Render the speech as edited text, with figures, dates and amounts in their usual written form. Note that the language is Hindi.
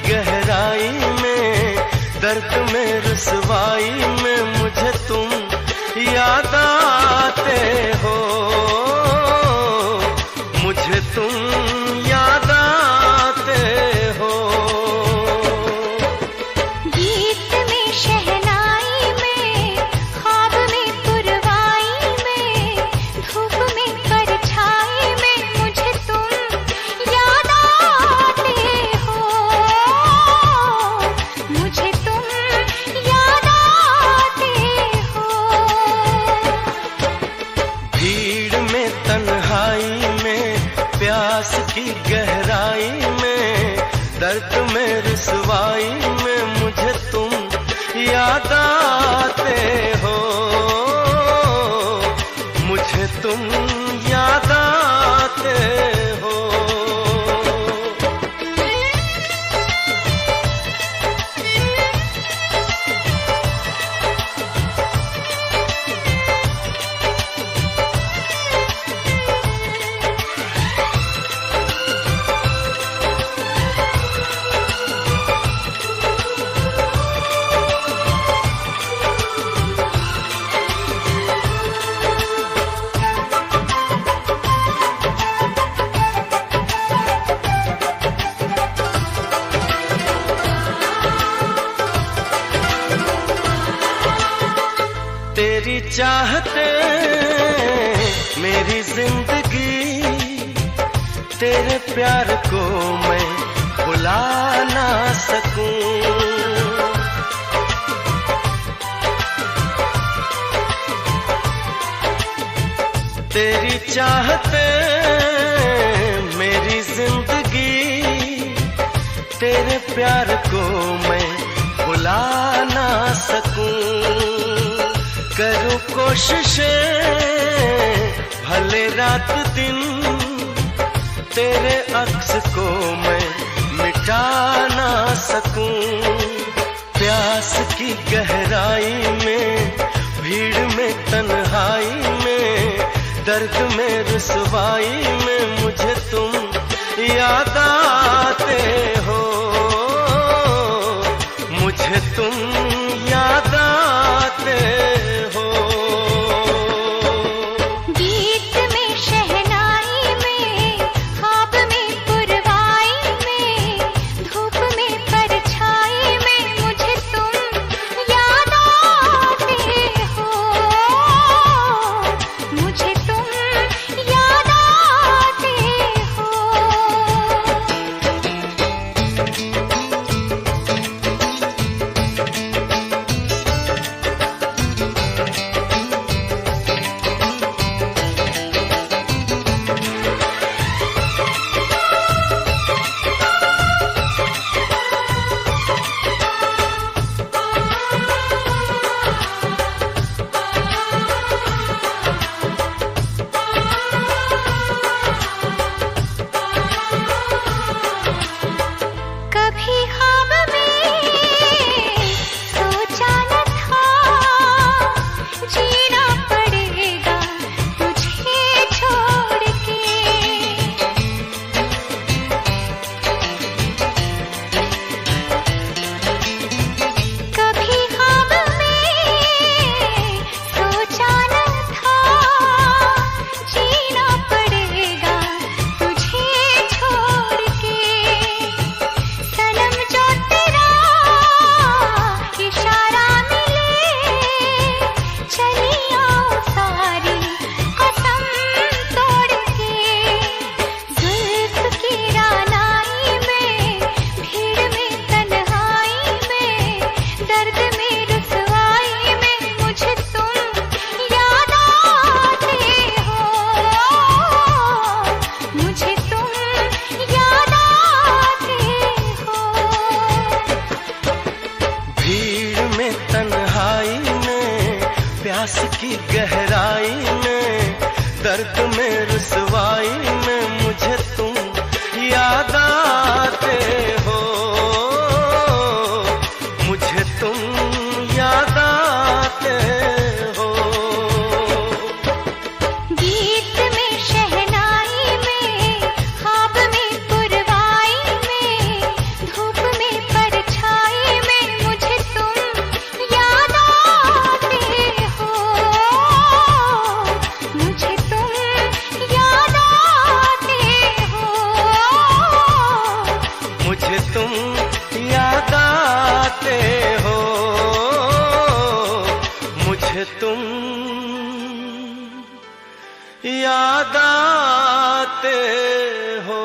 गहराई में, दर्द में रुसवाई में मुझे तुम याद आते हो, मुझे तुम याद आते हो। गीत में शहनाई में, ख्वाब में पुरवाई में, धूप में परछाई में मुझे तुम याद आते हो, मुझे तुम याद आते हो। भीड़ में तन्हाई में, प्यास की गहराई में, दर्द में रुसवाई में मुझे तुम याद आते हो, मुझे तुम याद आते हो। तेरी चाहते मेरी जिंदगी, तेरे प्यार को मैं भुला ना सकूं। तेरी चाहते मेरी जिंदगी, तेरे प्यार को मैं भुला ना सकूं। करूं कोशिशें भले रात दिन, तेरे अक्स को मैं मिटा ना सकूं। प्यास की गहराई में, भीड़ में तन्हाई में, दर्द में रुसवाई में मुझे तुम याद आते हो, मुझे तुम याद आते हो। गीत में शहनाई में, ख्वाब में पुरवाई में, धूप में परछाई में मुझे तुम याद आते हो, मुझे तुम याद आते हो। कभी ख्वाब में सोचा न था, जीना पड़ेगा तुझे छोड़ के। कभी ख्वाब में सोचा न था, जीना पड़ेगा तुझे छोड़ के। सनम जो तेरा इशारा मिले, चली आओ सारी कसम तोड़ के। जुल्फ की रानाई में, भीड़ में तन्हाई में, दर्द में रुसवाई में मुझे तुम याद आते हो, मुझे तुम याद आते हो। भीड़ में तन्हाई में, प्यास की गहराई में, दर्द में रुसवाई में मुझे तुम याद आते हो, मुझे तुम याद आते हो। गीत में शहनाई में, ख्वाब में पुरवाई में, धूप में तुम याद आते हो।